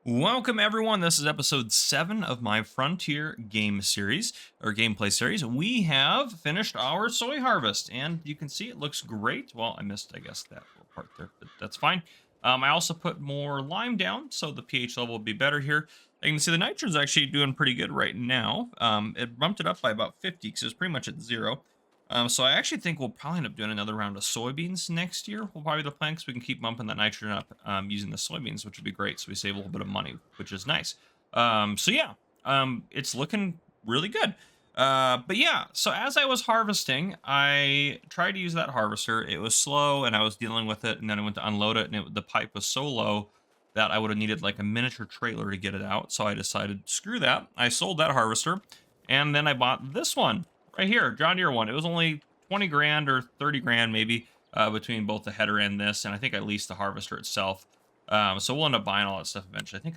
Welcome everyone. This is episode 7 of my Frontier game series or gameplay series. We have finished our soy harvest and you can see it looks great. Well, I missed, I guess, that little part there, but that's fine. I also put more lime down so the pH level will be better here. You can see the nitrogen's actually doing pretty good right now. It bumped it up by about 50 because it's pretty much at 0. So I actually think we'll probably end up doing another round of soybeans next year. Will probably be the plan because we can keep bumping that nitrogen up using the soybeans, which would be great. So we save a little bit of money, which is nice. So yeah, it's looking really good. But yeah, so as I was harvesting, I tried to use that harvester. It was slow, and I was dealing with it, and then I went to unload it, and the pipe was so low that I would have needed like a miniature trailer to get it out. So I decided, screw that. I sold that harvester, and then I bought this one right here, John Deere one. It was only 20 grand or 30 grand maybe between both the header and this, and I think I leased the harvester itself. So we'll end up buying all that stuff eventually. I think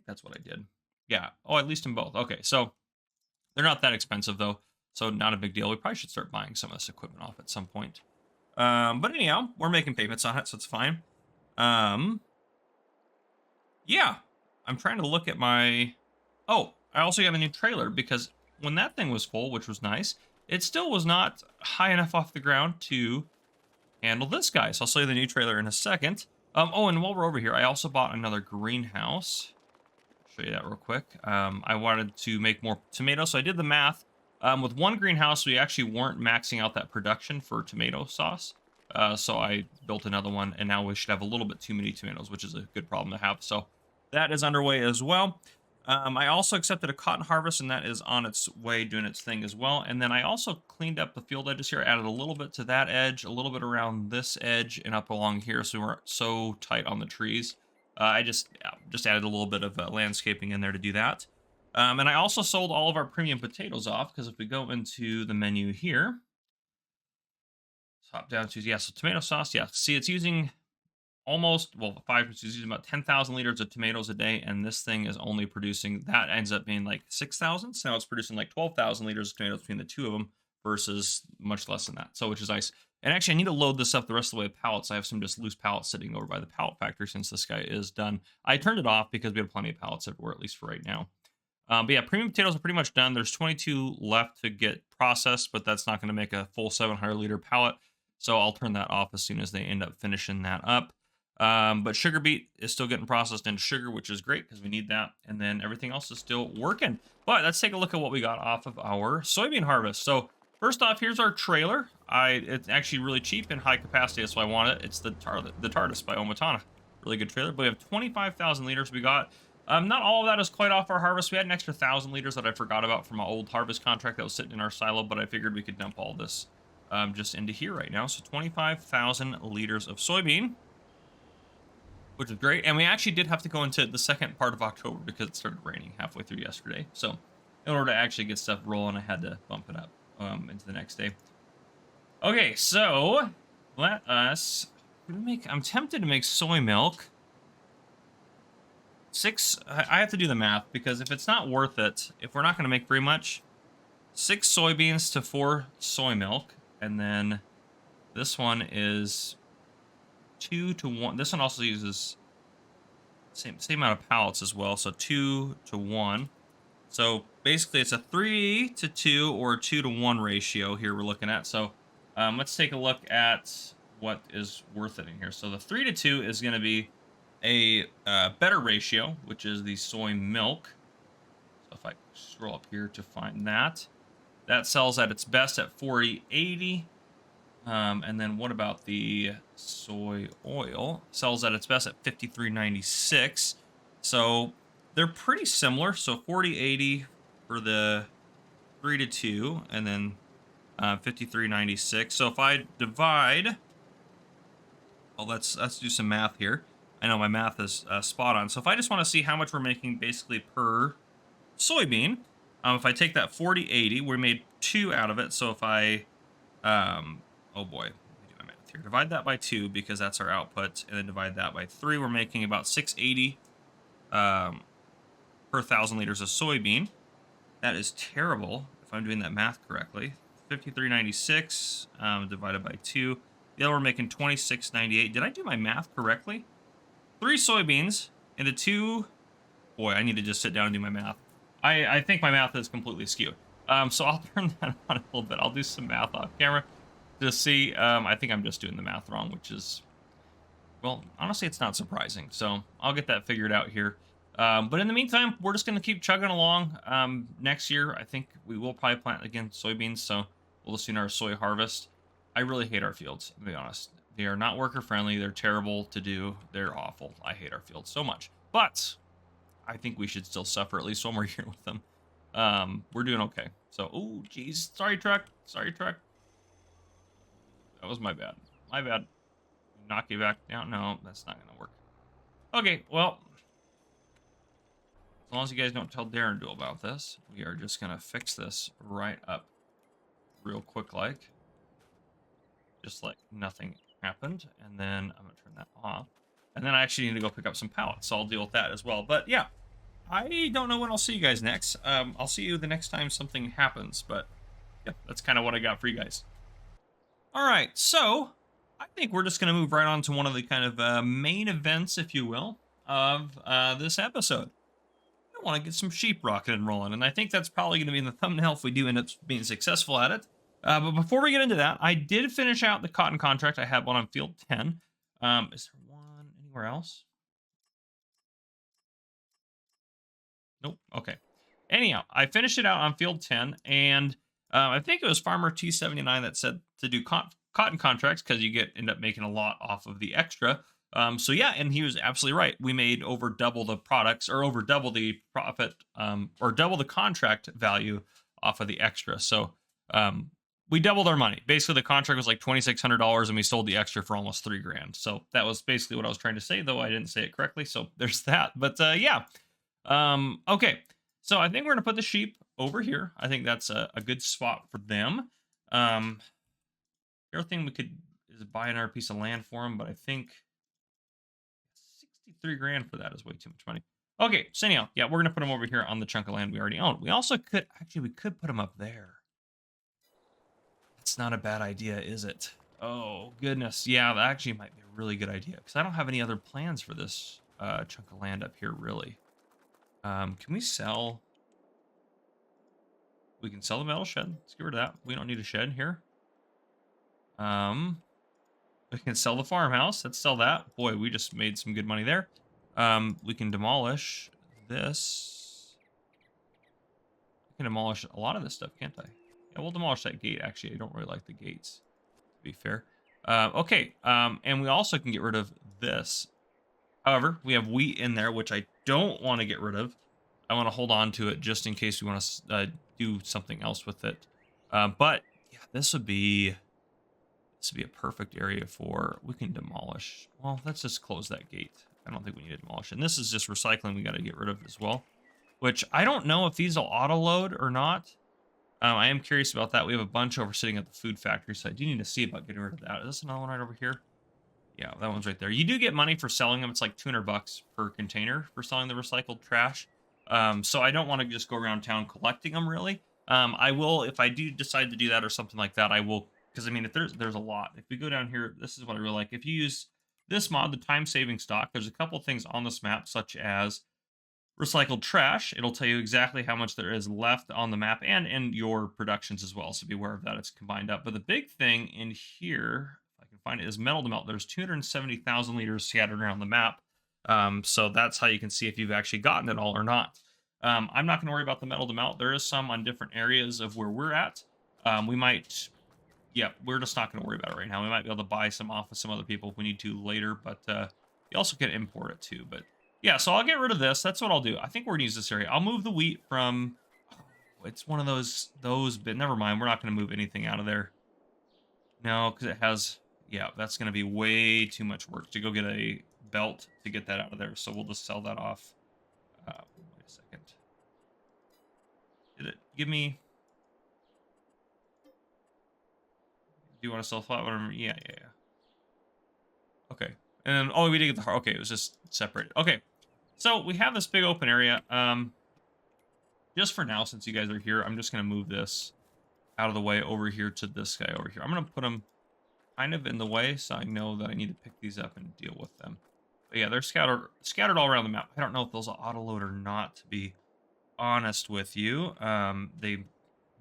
that's what I did. Yeah. Oh, I leased them both. Okay, so they're not that expensive though, so not a big deal. We probably should start buying some of this equipment off at some point. But anyhow, we're making payments on it, so it's fine. Um, yeah, I'm trying to look at my. Oh, I also got a new trailer because when that thing was full, which was nice, it still was not high enough off the ground to handle this guy. So I'll show you the new trailer in a second. Oh, and while we're over here, I also bought another greenhouse. Show you that real quick. I wanted to make more tomatoes, so I did the math. With one greenhouse, we actually weren't maxing out that production for tomato sauce. So I built another one, and now we should have a little bit too many tomatoes, which is a good problem to have. So that is underway as well. I also accepted a cotton harvest, and that is on its way doing its thing as well. And then I also cleaned up the field edges here, added a little bit to that edge, a little bit around this edge, and up along here, so we weren't so tight on the trees. I just added a little bit of landscaping in there to do that. And I also sold all of our premium potatoes off, because if we go into the menu here, hop down to, yeah, so tomato sauce, yeah. See, it's using almost, well, 5 is using about 10,000 liters of tomatoes a day, and this thing is only producing, that ends up being like 6,000. So now it's producing like 12,000 liters of tomatoes between the two of them versus much less than that. So, which is nice. And actually, I need to load this up the rest of the way with pallets. I have some just loose pallets sitting over by the pallet factory since this guy is done. I turned it off because we have plenty of pallets everywhere, at least for right now. But yeah, premium potatoes are pretty much done. There's 22 left to get processed, but that's not going to make a full 700 liter pallet. So I'll turn that off as soon as they end up finishing that up. But sugar beet is still getting processed into sugar, which is great because we need that. And then everything else is still working. But let's take a look at what we got off of our soybean harvest. So first off, here's our trailer. It's actually really cheap and high capacity. That's why I want it. It's the TARDIS by Omatana. Really good trailer. But we have 25,000 liters we got. Not all of that is quite off our harvest. We had an extra 1,000 liters that I forgot about from my old harvest contract that was sitting in our silo, but I figured we could dump all this just into here right now. So 25,000 liters of soybean, which is great. And we actually did have to go into the second part of October because it started raining halfway through yesterday. So in order to actually get stuff rolling, I had to bump it up into the next day. Okay, so let us make, I'm tempted to make soy milk. I have to do the math because if it's not worth it, if we're not going to make very much, 6 soybeans to 4 soy milk. And then this one is 2 to 1. This one also uses same amount of pallets as well, so 2 to 1. So basically it's a 3 to 2 or 2 to 1 ratio here we're looking at. So let's take a look at what is worth it in here. So the 3 to 2 is going to be a better ratio, which is the soy milk. So if I scroll up here to find that, that sells at its best at 40.80. And then what about the soy oil? Sells at its best at 53.96. So they're pretty similar. So 40.80 for the 3 to 2, and then 53.96. So if I divide, well, let's do some math here. I know my math is spot on. So if I just want to see how much we're making basically per soybean, if I take that 40.80, we made 2 out of it. So if I, oh boy, let me do my math here. Divide that by 2 because that's our output, and then divide that by 3. We're making about 680 per 1,000 liters of soybean. That is terrible if I'm doing that math correctly. 53.96 divided by 2. The other we're making 26.98. Did I do my math correctly? 3 soybeans into 2 boy, I need to just sit down and do my math. I think my math is completely skewed. So I'll turn that on a little bit. I'll do some math off camera to see. I think I'm just doing the math wrong, which is, well, honestly, it's not surprising. So I'll get that figured out here. But in the meantime, we're just going to keep chugging along. Next year, I think we will probably plant, again, soybeans. So we'll just do our soy harvest. I really hate our fields, to be honest. They are not worker friendly. They're terrible to do. They're awful. I hate our fields so much. But I think we should still suffer at least one more year with them. We're doing okay. So, oh, geez. Sorry, truck. Sorry, truck. That was my bad. My bad. Knock you back down. No, that's not going to work. Okay, well, as long as you guys don't tell Darren about this, we are just going to fix this right up real quick like. Just like nothing happened. And then I'm going to turn that off. And then I actually need to go pick up some pallets, so I'll deal with that as well. But yeah, I don't know when I'll see you guys next. I'll see you the next time something happens. But yeah, that's kind of what I got for you guys. All right, so I think we're just going to move right on to one of the kind of main events, if you will, of this episode. I want to get some sheep rocking and rolling, and I think that's probably going to be in the thumbnail if we do end up being successful at it. But before we get into that, I did finish out the cotton contract. I had one on field 10. Is there one anywhere else? Nope. Okay. Anyhow, I finished it out on field 10, and I think it was Farmer T79 that said to do cotton contracts because you end up making a lot off of the extra. So yeah, and he was absolutely right. We made over double the products, or over double the profit, or double the contract value off of the extra. So we doubled our money. Basically, the contract was like $2,600, and we sold the extra for almost $3,000. So that was basically what I was trying to say, though I didn't say it correctly. So there's that. But yeah. Okay. So I think we're gonna put the sheep over here. I think that's a good spot for them. The other thing we could is buy another piece of land for them, but I think $63,000 for that is way too much money. Okay, so anyhow, yeah, we're gonna put them over here on the chunk of land we already own. We also could actually put them up there. It's not a bad idea, is it? Oh goodness, yeah, that actually might be a really good idea because I don't have any other plans for this chunk of land up here, really. Can we sell? We can sell the metal shed. Let's get rid of that. We don't need a shed here. We can sell the farmhouse. Let's sell that. Boy, we just made some good money there. We can demolish this. I can demolish a lot of this stuff, can't I? Yeah, we'll demolish that gate, actually. I don't really like the gates, to be fair. Okay, and we also can get rid of this. However, we have wheat in there, which I don't want to get rid of. I want to hold on to it just in case we want to do something else with it. But yeah, this would be a perfect area for, we can demolish. Well, let's just close that gate. I don't think we need to demolish. And this is just recycling we got to get rid of as well, which I don't know if these will auto load or not. I am curious about that. We have a bunch over sitting at the food factory, so I do need to see about getting rid of that. Is this another one right over here? Yeah, that one's right there. You do get money for selling them. It's like $200 per container for selling the recycled trash. So I don't want to just go around town collecting them, really. I will, if I do decide to do that or something like that, I will, because I mean, if there's a lot. If we go down here, this is what I really like. If you use this mod, the time-saving stock, there's a couple things on this map, such as recycled trash. It'll tell you exactly how much there is left on the map and in your productions as well. So be aware of that. It's combined up. But the big thing in here, if I can find it, is metal to melt. There's 270,000 liters scattered around the map. So that's how you can see if you've actually gotten it all or not. I'm not going to worry about the metal to melt. There is some on different areas of where we're at. We might, yeah, we're just not going to worry about it right now. We might be able to buy some off of some other people if we need to later, but you also can import it too. But yeah, so I'll get rid of this. That's what I'll do. I think we're going to use this area. I'll move the wheat from, it's one of those, but never mind. We're not going to move anything out of there. No, because it has, yeah, that's going to be way too much work to go get a belt to get that out of there. So we'll just sell that off. Wait a second. Did it give me? Do you want to sell flat? Whatever. Yeah. Okay. And oh, we did get the heart. Okay, it was just separated. Okay. So we have this big open area. Just for now, since you guys are here, I'm just gonna move this out of the way over here to this guy over here. I'm gonna put him kind of in the way so I know that I need to pick these up and deal with them. But yeah, they're scattered all around the map. I don't know if those will auto-load or not, to be honest with you. They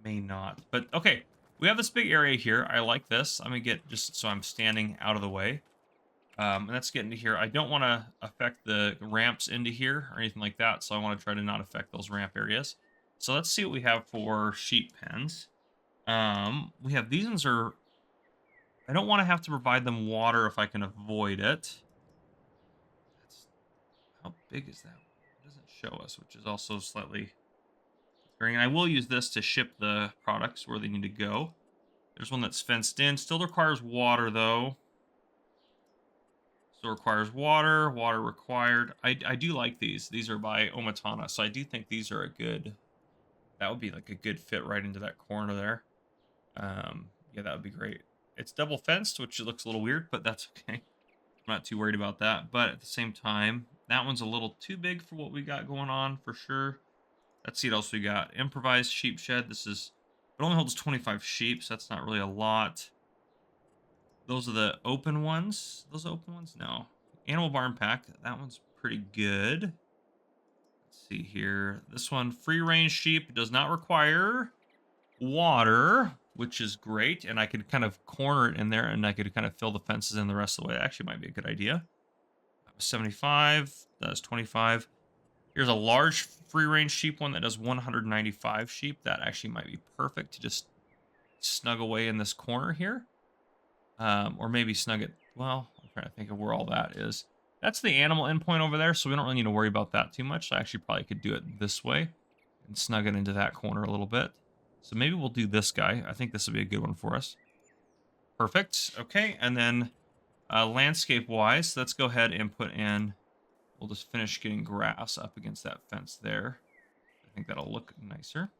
may not. But okay, we have this big area here. I like this. I'm gonna get just so I'm standing out of the way. And let's get into here. I don't want to affect the ramps into here or anything like that, so I want to try to not affect those ramp areas. So let's see what we have for sheep pens. We have these ones are... I don't want to have to provide them water if I can avoid it. That's... How big is that? It doesn't show us, which is also slightly... And I will use this to ship the products where they need to go. There's one that's fenced in. Still requires water, though. Still requires water. Water required. I do like these. These are by Omatana, so I do think these are a good... That would be like a good fit right into that corner there. Yeah, that would be great. It's double fenced, which looks a little weird, but that's okay. I'm not too worried about that. But at the same time, that one's a little too big for what we got going on, for sure. Let's see what else we got. Improvised sheep shed. This is... It only holds 25 sheep, so that's not really a lot. Those are the open ones. Those open ones? No. Animal barn pack. That one's pretty good. Let's see here. This one, free range sheep, does not require water, which is great. And I could kind of corner it in there, and I could kind of fill the fences in the rest of the way. That actually might be a good idea. That was 75. That's 25. Here's a large free range sheep one that does 195 sheep. That actually might be perfect to just snug away in this corner here. Or maybe snug it... Well, I'm trying to think of where all that is. That's the animal endpoint over there, so we don't really need to worry about that too much. I actually probably could do it this way and snug it into that corner a little bit. So maybe we'll do this guy. I think this will be a good one for us. Perfect. Okay, and then landscape-wise, let's go ahead and put in... We'll just finish getting grass up against that fence there. I think that'll look nicer.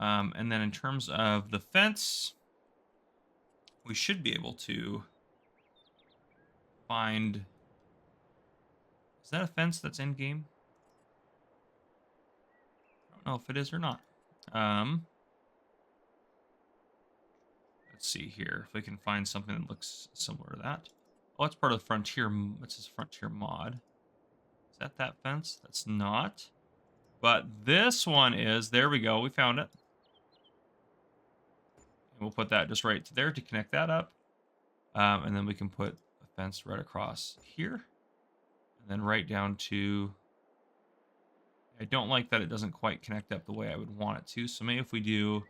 And then in terms of the fence, we should be able to find... Is that a fence that's in game? I don't know if it is or not. Let's see here if we can find something that looks similar to that. Oh, it's part of the Frontier. What's this Frontier mod? Is that fence? That's not. But this one is. There we go. We found it. And we'll put that just right there to connect that up. And then we can put a fence right across here. And then right down to... I don't like that it doesn't quite connect up the way I would want it to. So maybe if we do...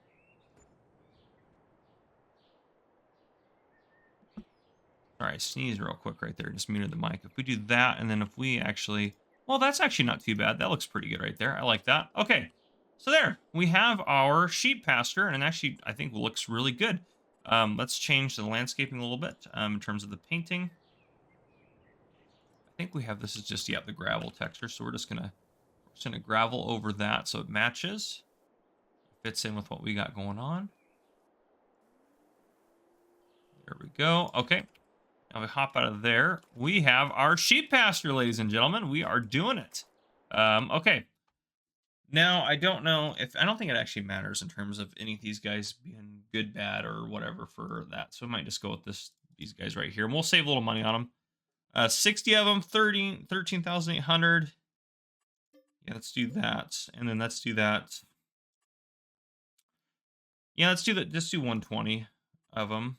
Sorry, I sneezed real quick right there. Just muted the mic. If we do that, and then if we actually... Well, that's actually not too bad. That looks pretty good right there. I like that. Okay. So there. We have our sheep pasture, and it actually, I think, looks really good. Let's change the landscaping a little bit in terms of the painting. I think we have... This is just, yeah, the gravel texture. So we're just going to gravel over that so it matches. Fits in with what we got going on. There we go. Okay. Now we hop out of there. We have our sheep pasture, ladies and gentlemen. We are doing it. Okay. Now, I don't know if... I don't think it actually matters in terms of any of these guys being good, bad, or whatever for that. So we might just go with these guys right here. And we'll save a little money on them. 60 of them, 13,800. Yeah, let's do that. And then let's do that. Yeah, let's do that. Just do 120 of them.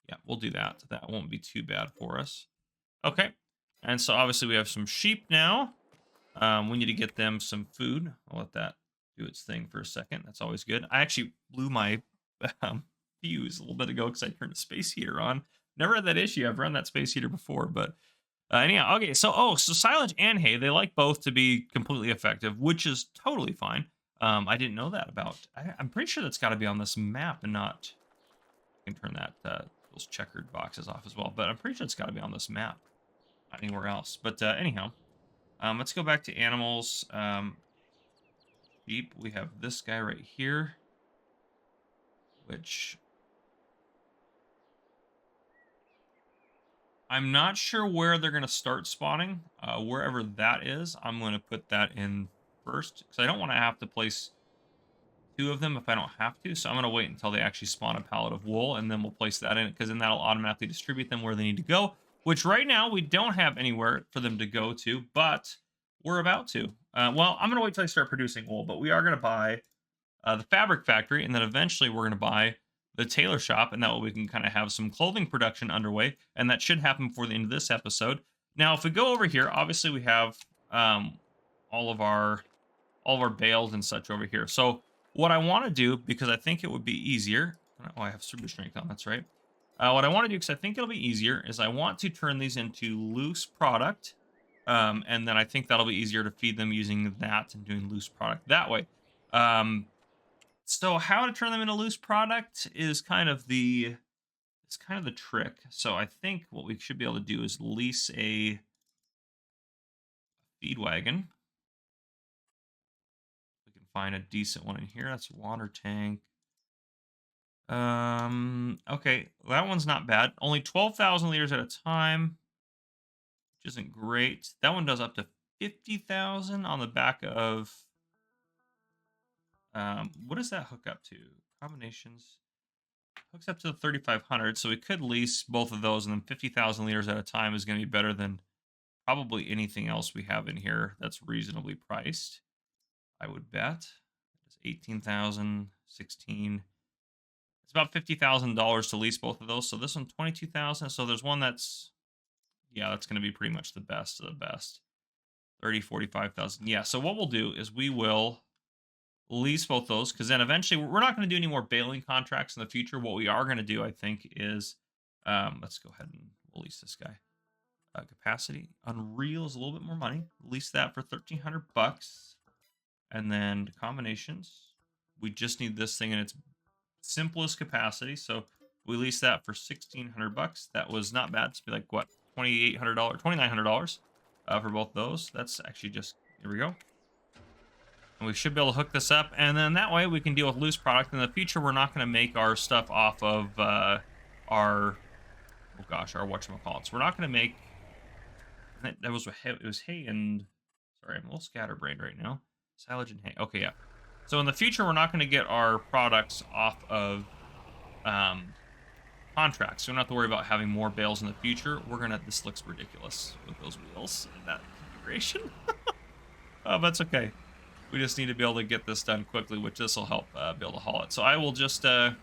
Yeah, we'll do that. That won't be too bad for us. Okay. And so obviously we have some sheep now. We need to get them some food. I'll let that do its thing for a second. That's always good. I actually blew my fuse a little bit ago because I turned the space heater on. Never had that issue. I've run that space heater before, but anyhow, okay. So silage and hay, they like both to be completely effective, which is totally fine. I didn't know that about... I'm pretty sure that's got to be on this map and not... I can turn that... those checkered boxes off as well, but I'm pretty sure it's got to be on this map, not anywhere else. But anyhow, let's go back to animals. Sheep, we have this guy right here, which I'm not sure where they're going to start spawning. Wherever that is, I'm going to put that in first, because I don't want to have to place 2 of them if I don't have to. So I'm going to wait until they actually spawn a pallet of wool, and then we'll place that in it, because then that'll automatically distribute them where they need to go. which right now we don't have anywhere for them to go to, but we're about to. Well, I'm gonna wait till I start producing wool, but we are gonna buy the fabric factory, and then eventually we're gonna buy the tailor shop, and that way we can kind of have some clothing production underway, and that should happen before the end of this episode. Now, if we go over here, obviously we have um, all of our bales and such over here. So what I want to do, because I think it would be easier. Oh, I have super strength on. That's right. What I want to do, because I think it'll be easier, is I want to turn these into loose product. And then I think that'll be easier to feed them using that and doing loose product that way. So how to turn them into loose product is kind of the trick. So I think what we should be able to do is lease a feed wagon. We can find a decent one in here. That's a water tank. Okay, that one's not bad. Only 12,000 liters at a time, which isn't great. That one does up to 50,000 on the back of. What does that hook up to? Combinations hooks up to the 3,500, so we could lease both of those, and then 50,000 liters at a time is going to be better than probably anything else we have in here that's reasonably priced. I would bet. It's 18,000, 16. It's about $50,000 to lease both of those. So this one, 22,000. So there's one that's, yeah, that's going to be pretty much the best of the best. 30, 45,000. Yeah. So what we'll do is we will lease both those, because then eventually we're not going to do any more baling contracts in the future. What we are going to do, I think, is let's go ahead and we'll lease this guy. Capacity Unreal is a little bit more money. Lease that for 1,300 bucks, and then combinations. We just need this thing in its simplest capacity, so we lease that for 1,600 bucks. That was not bad. It's be like what, $2,800, $2,900 for both those. That's actually just, here we go. And we should be able to hook this up, and then that way we can deal with loose product. In the future, we're not going to make our stuff off of our, oh gosh, our whatchamacallits. We're not going to make, that was, it was hay and, sorry, I'm a little scatterbrained right now. Silage and hay. Okay, yeah. So in the future, we're not going to get our products off of contracts. So we don't have to worry about having more bales in the future. We're going to, this looks ridiculous with those wheels and that configuration. Oh, that's okay. We just need to be able to get this done quickly, which this will help be able to haul it. So I will just, we'll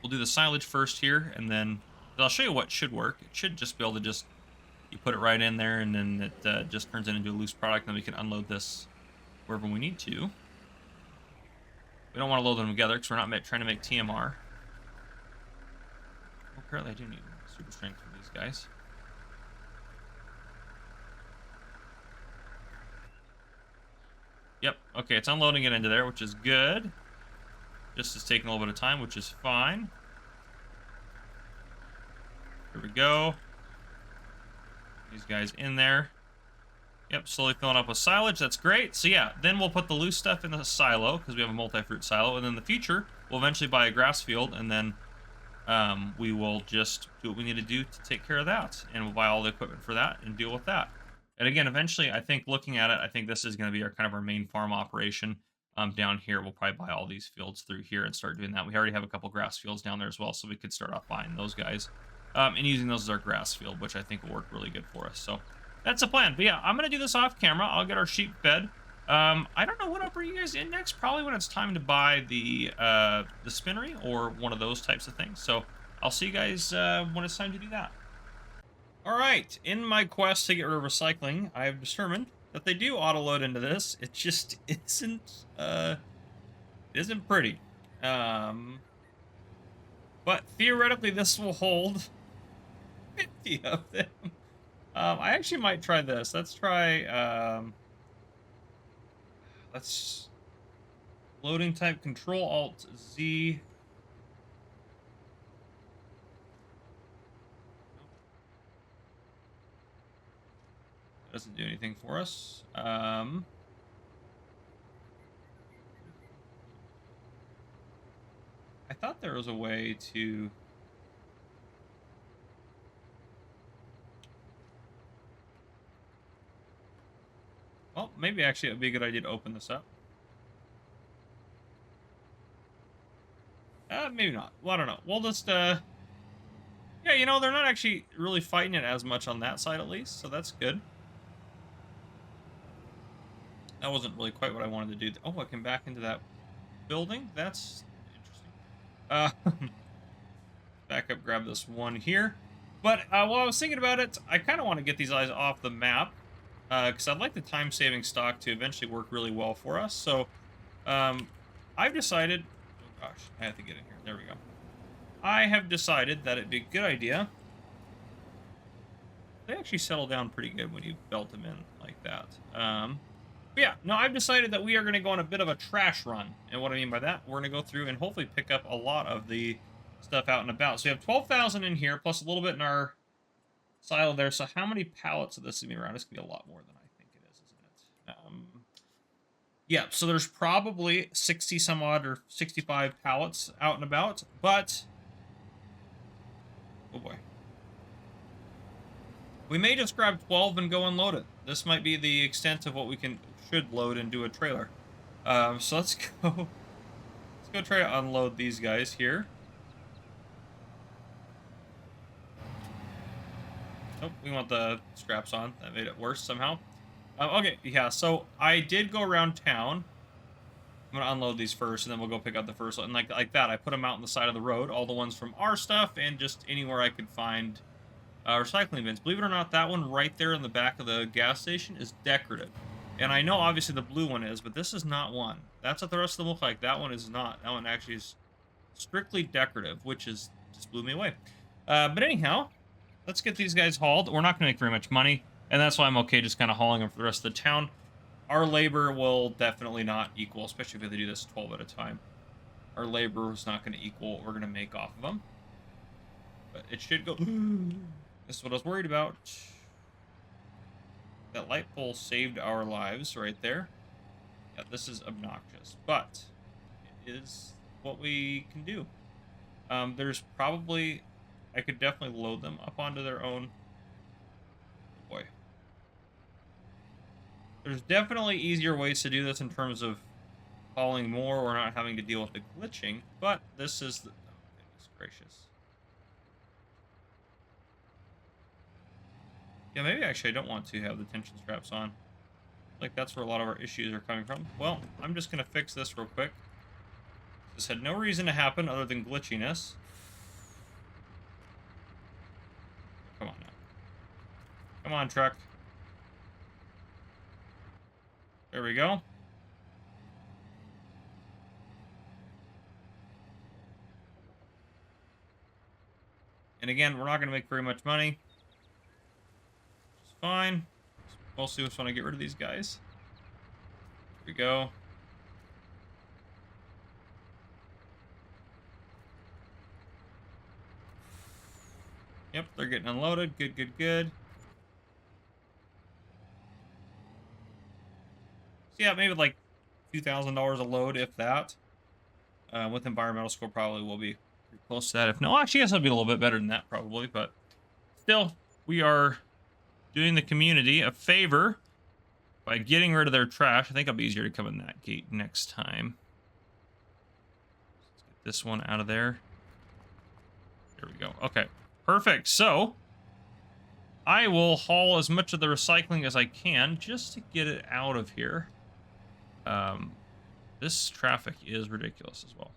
do the silage first here, and then I'll show you what should work. It should just be able to just, you put it right in there, and then it just turns it into a loose product, and then we can unload this wherever we need to. We don't want to load them together because we're not trying to make TMR. Well, apparently I do need super strength for these guys. Yep, okay, it's unloading it into there, which is good. Just is taking a little bit of time, which is fine. Here we go. These guys in there. Yep, slowly filling up with silage. That's great. So yeah, then we'll put the loose stuff in the silo, because we have a multi-fruit silo. And in the future, we'll eventually buy a grass field, and then we will just do what we need to do to take care of that. And we'll buy all the equipment for that and deal with that. And again, eventually, I think looking at it, I think this is going to be our kind of our main farm operation. Down here, we'll probably buy all these fields through here and start doing that. We already have a couple grass fields down there as well, so we could start off buying those guys. And using those as our grass field, which I think will work really good for us. So that's the plan. But yeah, I'm going to do this off camera. I'll get our sheep fed. I don't know what I'll bring you guys in next. Probably when it's time to buy the spinnery or one of those types of things. So I'll see you guys when it's time to do that. All right, in my quest to get rid of recycling, I've determined that they do auto-load into this. It just isn't pretty. But theoretically, this will hold 50 of them. I actually might try this. Let's try, let's loading type Control-Alt-Z. Doesn't do anything for us. I thought there was a way to... Well, maybe actually it would be a good idea to open this up. Maybe not. Well, I don't know. We'll just, yeah, Yeah, you know, they're not actually really fighting it as much on that side, at least, so that's good. That wasn't really quite what I wanted to do. Oh, I can back into that building? That's interesting. Uh, back up, grab this one here. But while I was thinking about it, I kind of want to get these guys off the map, because I'd like the time-saving stock to eventually work really well for us. So I've decided... Oh, gosh, I have to get in here. There we go. I have decided that it'd be a good idea. They actually settle down pretty good when you belt them in like that. But yeah, no, I've decided that we are going to go on a bit of a trash run. And what I mean by that, we're going to go through and hopefully pick up a lot of the stuff out and about. So we have 12,000 in here, plus a little bit in our silo there. So how many pallets of this is going to be around? It's going to be a lot more than I think it is, isn't it? Yeah, so there's probably 60 some odd or 65 pallets out and about, but... Oh boy. We may just grab 12 and go unload it. This might be the extent of what we should load and do a trailer. So let's go try to unload these guys here. Oh, we want the straps on. That made it worse somehow. Okay, yeah, so I did go around town. I'm gonna unload these first, and then we'll go pick up the first one. And like that, I put them out on the side of the road, all the ones from our stuff, and just anywhere I could find recycling bins. Believe it or not, that one right there in the back of the gas station is decorative. And I know obviously the blue one is, but this is not one. That's what the rest of them look like. That one is not. That one actually is strictly decorative, which is just blew me away. But anyhow, let's get these guys hauled. We're not going to make very much money, and that's why I'm okay just kind of hauling them for the rest of the town. Our labor will definitely not equal, especially if they do this 12 at a time. Our labor is not going to equal what we're going to make off of them. But it should go... This is what I was worried about. That light pole saved our lives right there. Yeah, this is obnoxious, but it is what we can do. There's probably... I could definitely load them up onto their own... Oh boy. There's definitely easier ways to do this in terms of hauling more or not having to deal with the glitching, but this is the... Oh, goodness gracious. Yeah, maybe actually I don't want to have the tension straps on. Like, that's where a lot of our issues are coming from. Well, I'm just going to fix this real quick. This had no reason to happen other than glitchiness. Come on now. Come on, truck. There we go. And again, we're not going to make very much money. It's fine. Mostly just want to get rid of these guys. Here we go. Yep, they're getting unloaded. Good, good, good. So yeah, maybe like $2,000 a load, if that. With environmental score, probably will be pretty close to that. If no, actually, I guess it'll be a little bit better than that, probably. But still, we are doing the community a favor by getting rid of their trash. I think it'll be easier to come in that gate next time. Let's get this one out of there. There we go. Okay, perfect. So I will haul as much of the recycling as I can just to get it out of here. This traffic is ridiculous as well.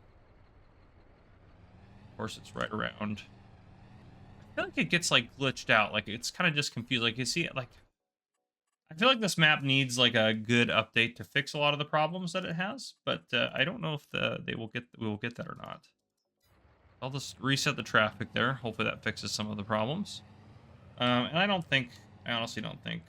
Of course, it's right around. I feel like it gets like glitched out. Like it's kind of just confused. Like you see it like. I feel like this map needs like a good update to fix a lot of the problems that it has, but I don't know if we will get that or not. I'll just reset the traffic there. Hopefully that fixes some of the problems. And I honestly don't think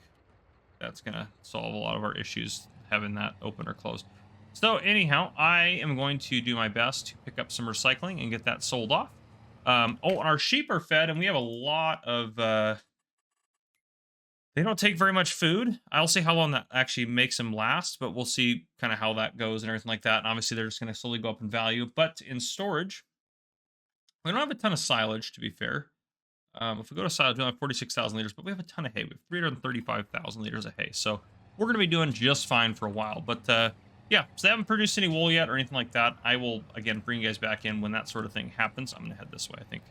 that's gonna solve a lot of our issues having that open or closed. So anyhow, I am going to do my best to pick up some recycling and get that sold off. Oh, and our sheep are fed, and we have a lot of... They don't take very much food. I'll see how long that actually makes them last, but we'll see kind of how that goes and everything like that. And obviously, they're just going to slowly go up in value. But in storage, we don't have a ton of silage, to be fair. If we go to silage, we only have 46,000 liters, but we have a ton of hay. We have 335,000 liters of hay. So we're going to be doing just fine for a while. But yeah, so they haven't produced any wool yet or anything like that. I will, again, bring you guys back in when that sort of thing happens. I'm going to head this way, I think.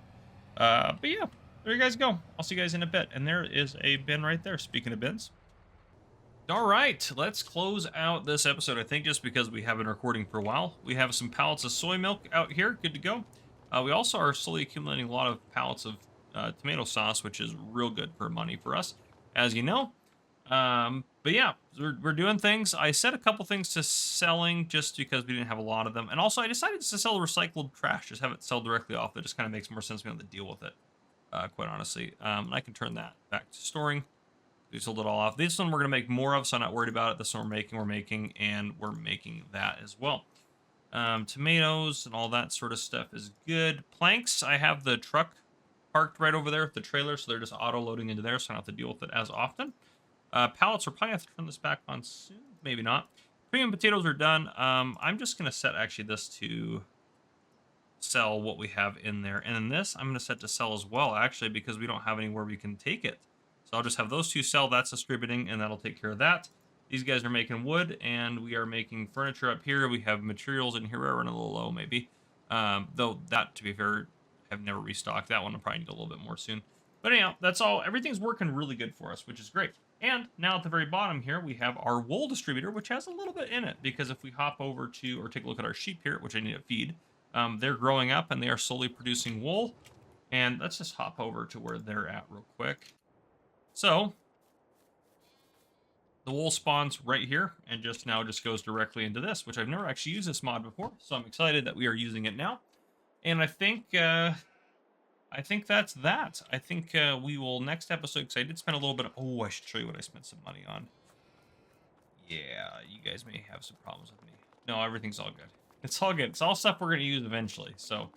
But yeah, there you guys go. I'll see you guys in a bit. And there is a bin right there. Speaking of bins. All right, let's close out this episode. I think just because we have been recording for a while, we have some pallets of soy milk out here, good to go. We also are slowly accumulating a lot of pallets of tomato sauce, which is real good for money for us, as you know. But yeah, we're doing things. I set a couple things to selling just because we didn't have a lot of them, and also I decided to sell recycled trash, just have it sell directly off. It just kind of makes more sense to be able to deal with it, quite honestly. And I can turn that back to storing. We sold it all off. This one we're going to make more of, so I'm not worried about it. This one we're making, and we're making that as well. Tomatoes and all that sort of stuff is good. Planks, I have the truck parked right over there with the trailer, so they're just auto-loading into there, so I don't have to deal with it as often. Pallets, we'll probably have to turn this back on soon. Maybe not. Premium potatoes are done. I'm just going to set actually this to sell what we have in there. And then this, I'm going to set to sell as well, actually, because we don't have anywhere we can take it. So I'll just have those two sell. That's distributing, and that'll take care of that. These guys are making wood, and we are making furniture up here. We have materials in here. We're running a little low, maybe. Though that, to be fair, I've never restocked. That one will probably need a little bit more soon. But anyhow, that's all. Everything's working really good for us, which is great. And now at the very bottom here, we have our wool distributor, which has a little bit in it. Because if we hop over to, or take a look at our sheep here, which I need to feed, they're growing up, and they are slowly producing wool. And let's just hop over to where they're at real quick. So the wool spawns right here, and just goes directly into this, which I've never actually used this mod before, so I'm excited that we are using it now. And I think that's that. I think we will next episode, because I did spend a little bit of, oh, I should show you what I spent some money on. Yeah, you guys may have some problems with me. No, everything's all good. It's all good. It's all stuff we're going to use eventually, so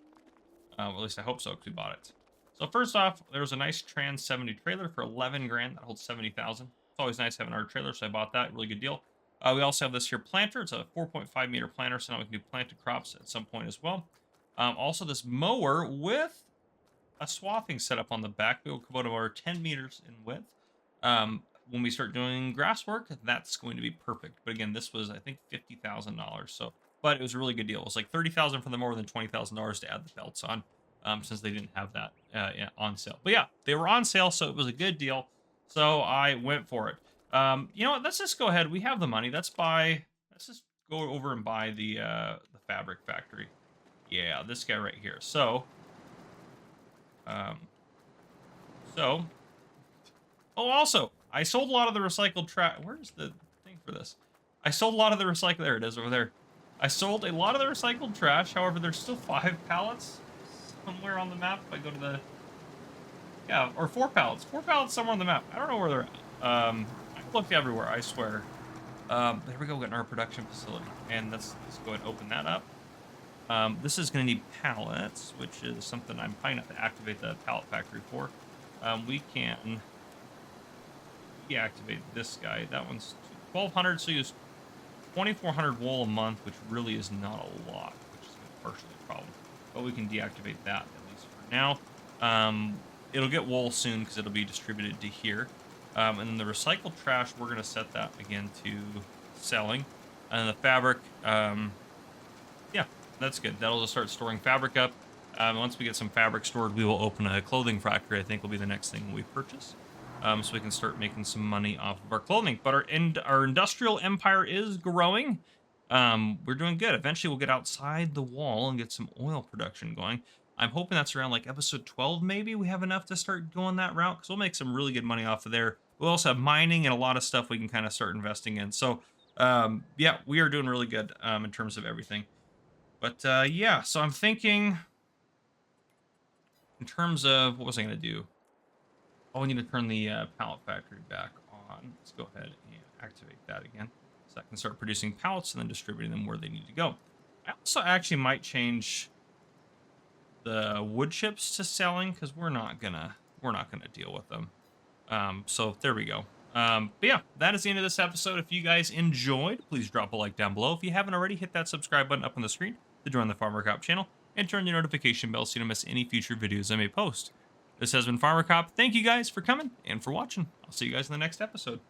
at least I hope so, because we bought it. So first off, there was a nice Trans 70 trailer for 11 grand. That holds 70,000. It's always nice having our trailer, so I bought that. Really good deal. We also have this here planter. It's a 4.5 meter planter, so now we can do planted crops at some point as well. Also this mower with a swathing setup on the back. We will come out over 10 meters in width. When we start doing grass work, that's going to be perfect. But again, this was, I think, $50,000. So, but it was a really good deal. It was like $30,000 for the mower, than $20,000 to add the belts on. Since they didn't have that on sale. But yeah, they were on sale, so it was a good deal. So I went for it. You know what? Let's just go ahead. We have the money. Let's just go over and buy the fabric factory. Yeah, this guy right here. So, oh, also, I sold a lot of the recycled trash. Where's the thing for this? I sold a lot of the recycled. There it is over there. I sold a lot of the recycled trash. However, there's still 5 pallets. Somewhere on the map. If I go to the, yeah, or 4 pallets. 4 pallets somewhere on the map. I don't know where they're at. I've looked everywhere, I swear. There we go, getting our production facility. And let's go ahead and open that up. This is going to need pallets, which is something I'm probably not to activate the pallet factory for. We can deactivate this guy. That one's 1,200, so you use 2,400 wool a month, which really is not a lot, which is partially a problem. But we can deactivate that, at least for now. It'll get wool soon, because it'll be distributed to here. And then the recycled trash, we're going to set that again to selling. And then the fabric, yeah, that's good. That'll just start storing fabric up. Once we get some fabric stored, we will open a clothing factory, I think will be the next thing we purchase. So we can start making some money off of our clothing. But our industrial empire is growing. We're doing good. Eventually we'll get outside the wall and get some oil production going. I'm hoping that's around like episode 12 maybe we have enough to start going that route, because we'll make some really good money off of there. We'll also have mining and a lot of stuff we can kind of start investing in. So yeah, we are doing really good in terms of everything. But yeah, so I'm thinking in terms of, what was I going to do? Oh, we need to turn the pallet factory back on. Let's go ahead and activate that again. So I can start producing pallets and then distributing them where they need to go. I also actually might change the wood chips to selling, because we're not gonna deal with them. So there we go. But yeah, that is the end of this episode. If you guys enjoyed, please drop a like down below. If you haven't already, hit that subscribe button up on the screen to join the Farmer Cop channel, and turn your notification bell so you don't miss any future videos I may post. This has been Farmer Cop. Thank you guys for coming and for watching. I'll see you guys in the next episode.